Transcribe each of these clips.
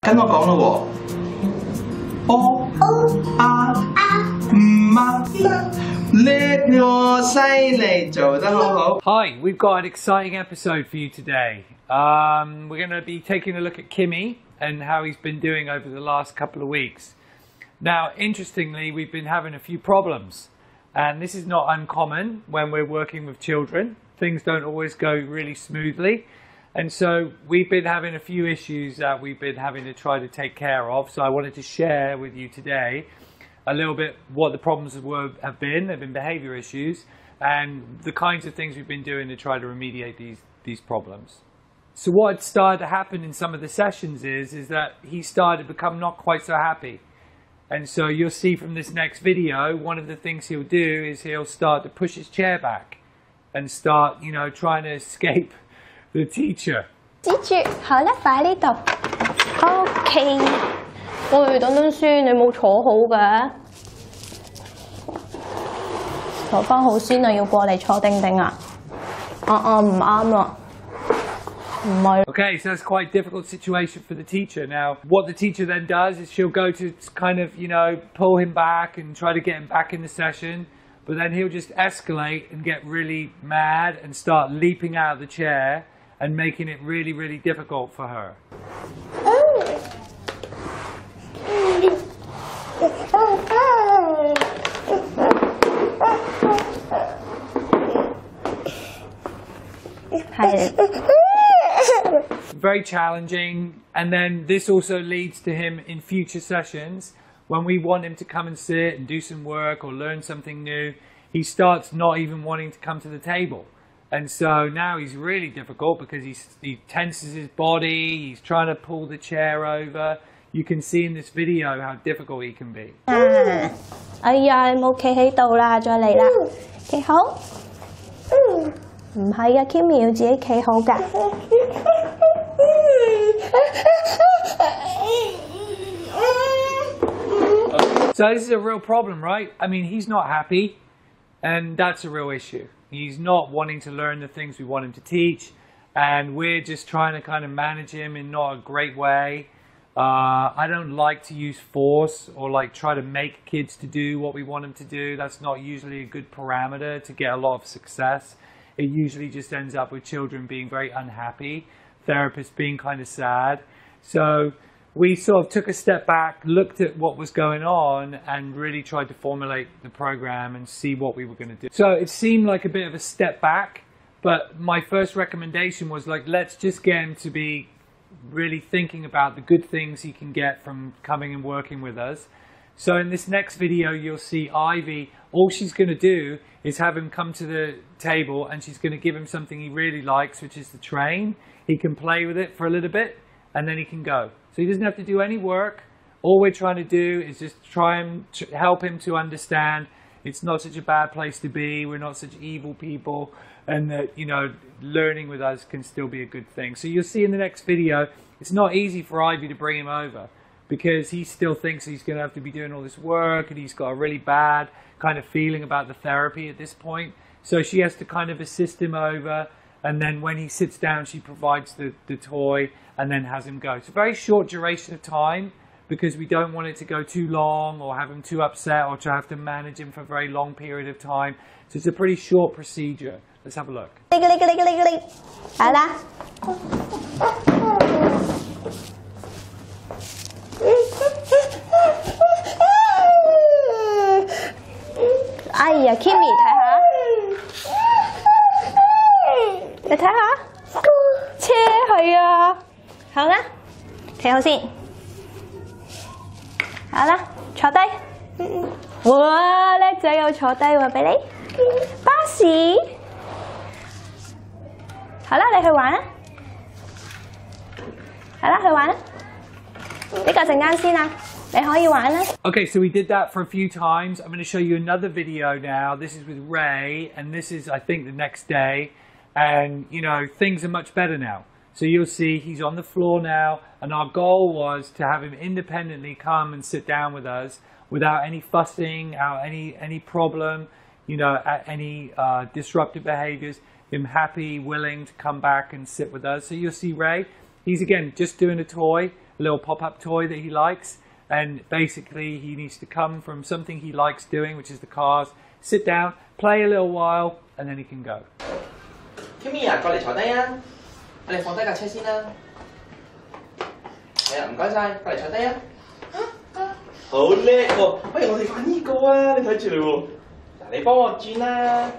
跟我講咯喎，哦啊唔啊，叻我犀利，做得好好。Hi, we've got an exciting episode for you today. We're going to be taking a look at Kimi and how he's been doing over the last couple of weeks. Now, interestingly, we've been having a few problems, and this is not uncommon when we're working with children. Things don't always go really smoothly. And so we've been having a few issues that we've been having to try to take care of. So I wanted to share with you today a little bit what the problems have been. They've been behavior issues and the kinds of things we've been doing to try to remediate these problems. So what started to happen in some of the sessions is that he started to become not quite so happy. And so you'll see from this next video, one of the things he'll do is he'll start to push his chair back and start, trying to escape the teacher. 指住，好啦，擺呢度。OK。喂，等等先，你冇坐好嘅。坐返好先啊，要過嚟坐定定啊。唔啱啦。唔係。Okay, so that's quite a difficult situation for the teacher. Now, what the teacher then does is she'll go to kind of, pull him back and try to get him back in the session. But then he'll just escalate and get really mad and start leaping out of the chair and making it really, really difficult for her. Very challenging, and then this also leads to him in future sessions when we want him to come and sit and do some work or learn something new. He starts not even wanting to come to the table. And so now he's really difficult because he tenses his body, he's trying to pull the chair over. You can see in this video how difficult he can be. 哎呀，你冇企喺度啦，再嚟啦，企好。唔係啊 ，Kimi 要自己企好㗎。So this is a real problem, right? I mean, he's not happy, and that's a real issue. He's not wanting to learn the things we want him to teach, and we're just trying to kind of manage him in not a great way. I don't like to use force or try to make kids to do what we want them to do. That's not usually a good parameter to get a lot of success. It usually just ends up with children being very unhappy, therapists being kind of sad. So we sort of took a step back, looked at what was going on, and really tried to formulate the program and see what we were going to do. So it seemed like a bit of a step back, but my first recommendation was let's just get him to be really thinking about the good things he can get from coming and working with us. So in this next video, you'll see Ivy, all she's going to do is have him come to the table and she's going to give him something he really likes, which is the train. He can play with it for a little bit and then he can go. So he doesn't have to do any work. All we're trying to do is just try and help him to understand it's not such a bad place to be. We're not such evil people, and that, learning with us can still be a good thing. So you'll see in the next video, it's not easy for Ivy to bring him over because he still thinks he's going to have to be doing all this work, and he's got a really bad kind of feeling about the therapy at this point. So she has to kind of assist him over. And then when he sits down, she provides the toy and then has him go. It's a very short duration of time because we don't want it to go too long or have him too upset or to have to manage him for a very long period of time. So it's a pretty short procedure. Let's have a look. 好啦。哎呀 ，Kimi 睇下。你睇下，車係啊，好啦，企好先，好啦，坐低。哇，叻仔又坐低喎，俾你。巴士，好啦，你去玩啦，好啦，去玩啦。呢個陣間先啦，你可以玩啦。Okay, so we did that for a few times. I'm going to show you another video now. This is with Ray, and this is, I think, the next day. And, things are much better now. So you'll see he's on the floor now. And our goal was to have him independently come and sit down with us without any fussing, any problem, any disruptive behaviors. Him happy, willing to come back and sit with us. So you'll see Ray, he's again just doing a toy. little pop-up toy that he likes, and basically he needs to come from something he likes doing, which is the cars, sit down, play a little while, and then he can go. Kimi 啊，過嚟坐低啊！我哋放低架車先啦。係啊，唔該晒，過嚟坐低啊！好叻喎！不如我哋玩呢個啊！你睇住嚟喎。嗱，你幫我轉啦。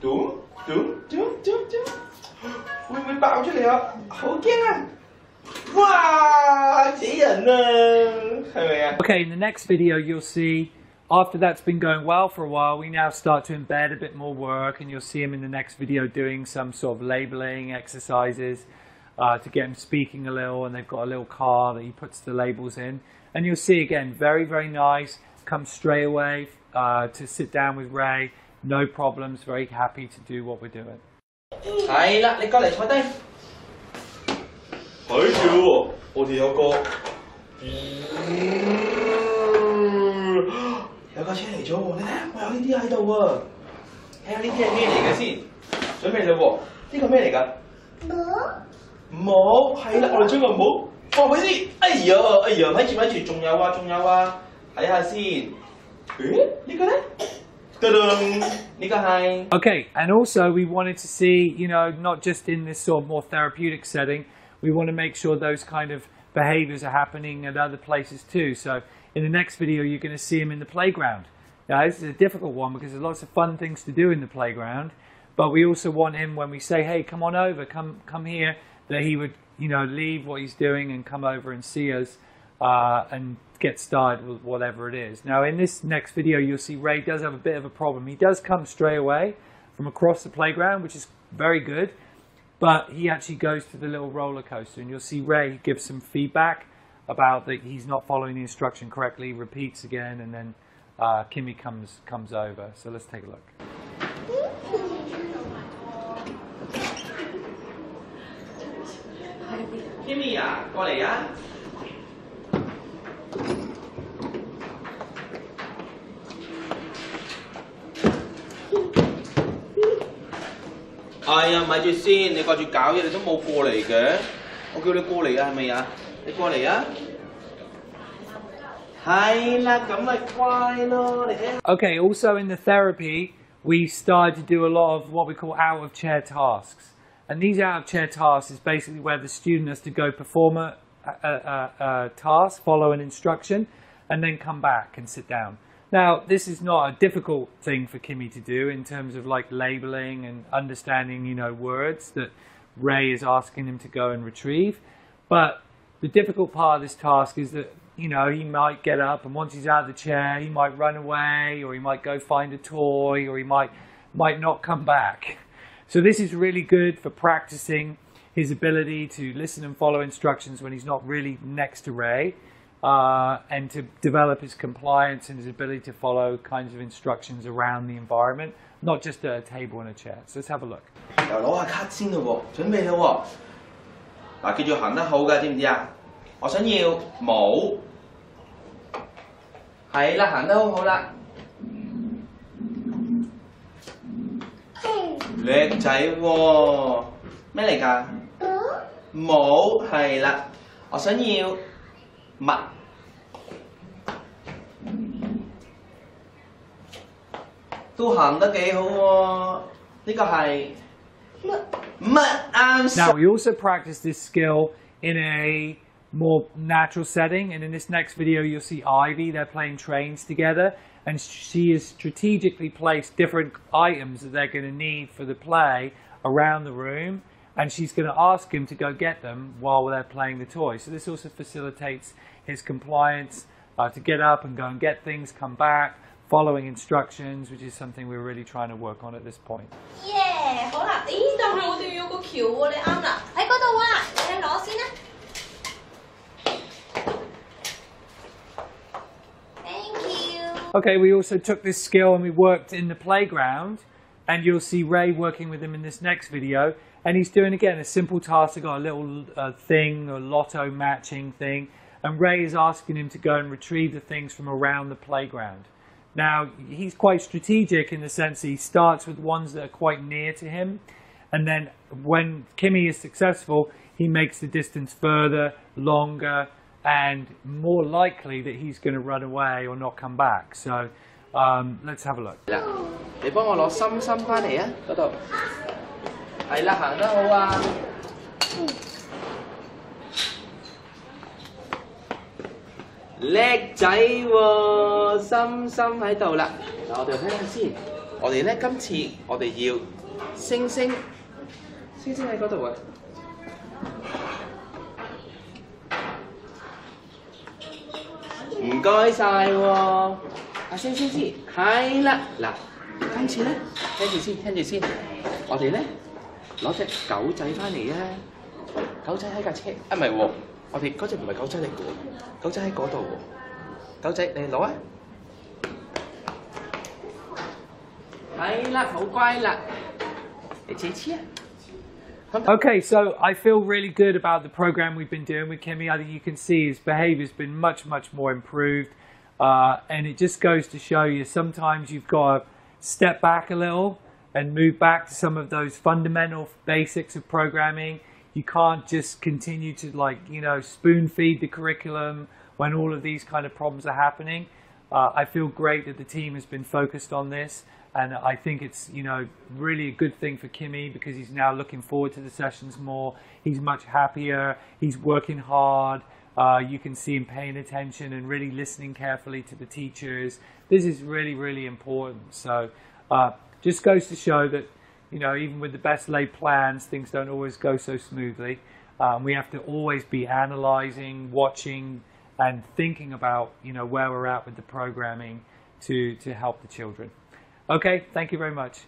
嘟嘟嘟嘟嘟，會唔會爆出嚟啊？好驚啊！哇！死人啊！係咪啊 Okay, in the next video you'll see, after that's been going well for a while, we now start to embed a bit more work, and you'll see him in the next video doing some sort of labeling exercises to get him speaking a little, and they've got a little car that he puts the labels in. And you'll see again, very, very nice, comes straight away to sit down with Ray, no problems, very happy to do what we're doing. 係啦，你過嚟坐低。睇住喎，我哋有個有架車嚟咗喎，你睇下，我有呢啲喺度喎。睇下呢啲係咩嚟嘅先？準備啦喎，呢個咩嚟㗎？帽係啦，我哋將個帽放俾先。哎呀，咪住，仲有啊，睇下先。誒，呢個咧？呢個係。Okay, and also we wanted to see, you know, not just in this sort of more therapeutic setting, we want to make sure those kind of behaviors are happening at other places too. So in the next video, you're going to see him in the playground. Now, this is a difficult one because there's lots of fun things to do in the playground, but we also want him, when we say, hey, come on over, come here, that he would, you know, leave what he's doing and come over and see us and get started with whatever it is. Now, in this next video, you'll see Ray does have a bit of a problem. He does come straight away from across the playground, which is very good, but he actually goes to the little roller coaster, and you'll see Ray give some feedback about that he's not following the instruction correctly, repeats again, and then Kimi comes over. So let's take a look. Kimi 啊，過嚟啊！哎呀，咪住先，你掛住搞嘢，你都冇過嚟嘅。我叫你過嚟啊，係咪啊？你過嚟啊！係啦，咁咪乖咯，你睇。Okay, also in the therapy, we started to do a lot of what we call out-of-chair tasks. And these out-of-chair tasks is basically where the student has to go perform a task, follow an instruction, and then come back and sit down. Now, this is not a difficult thing for Kimi to do in terms of like labeling and understanding, you know, words that Ray is asking him to go and retrieve. But the difficult part of this task is that, you know, he might get up, and once he's out of the chair, he might run away, or he might go find a toy, or he might not come back. So this is really good for practicing his ability to listen and follow instructions when he's not really next to Ray, and to develop his compliance and his ability to follow kinds of instructions around the environment, not just at a table and a chair. So let's have a look. 又攞下卡先咯喎，準備咯喎。嗱，記住行得好㗎，知唔知啊？我想要帽。係啦，行得好好啦。叻仔喎，咩嚟㗎？帽係啦，我想要襪。都行得幾好喎，呢個係乜啱晒。 Now we also practice this skill in a more natural setting, and in this next video you'll see Ivy, they're playing trains together, and she has strategically placed different items that they're going to need for the play around the room, and she's going to ask him to go get them while they're playing the toy. So this also facilitates his compliance to get up and go and get things, come back, following instructions, which is something we're really trying to work on at this point. Yeah， 好啦，咦，但係我哋要個橋喎，你啱啦，喺嗰度啊，你攞先啦。Okay, we also took this skill and we worked in the playground, and you'll see Ray working with him in this next video, and he's doing again a simple task. I've got a little thing, a lotto matching thing, and Ray is asking him to go and retrieve the things from around the playground. Now, he's quite strategic in the sense that he starts with ones that are quite near to him, and then when Kimi is successful, he makes the distance further, longer, and more likely that he's going to run away or not come back. So let's have a look. 你幫我攞心心翻嚟啊，嗰度。係啦，行得好啊。叻仔喎，心心喺度啦。嗱，我哋睇下先。我哋咧今次我哋要星星，星星喺嗰度啊。唔該晒喎，阿星星先，係啦，嗱，今次咧聽住先，聽住先，我哋咧攞隻狗仔翻嚟啊！狗仔喺架車，啊唔係喎，我哋嗰隻唔係狗仔嚟嘅喎，狗仔喺嗰度喎，狗仔你攞啊！係啦，好乖啦，你自己黐啊！ Okay, so I feel really good about the program we've been doing with Kimi. I think you can see his behavior's been much more improved. And it just goes to show you sometimes you've got to step back a little and move back to some of those fundamental basics of programming. You can't just continue to, like, you know, spoon feed the curriculum when all of these kind of problems are happening. I feel great that the team has been focused on this. And I think it's, you know, really a good thing for Kimi because he's now looking forward to the sessions more. He's much happier. He's working hard. You can see him paying attention and really listening carefully to the teachers. This is really important. So just goes to show that, you know, even with the best laid plans, things don't always go so smoothly. We have to always be analyzing, watching, and thinking about, you know, where we're at with the programming to help the children. Okay, thank you very much.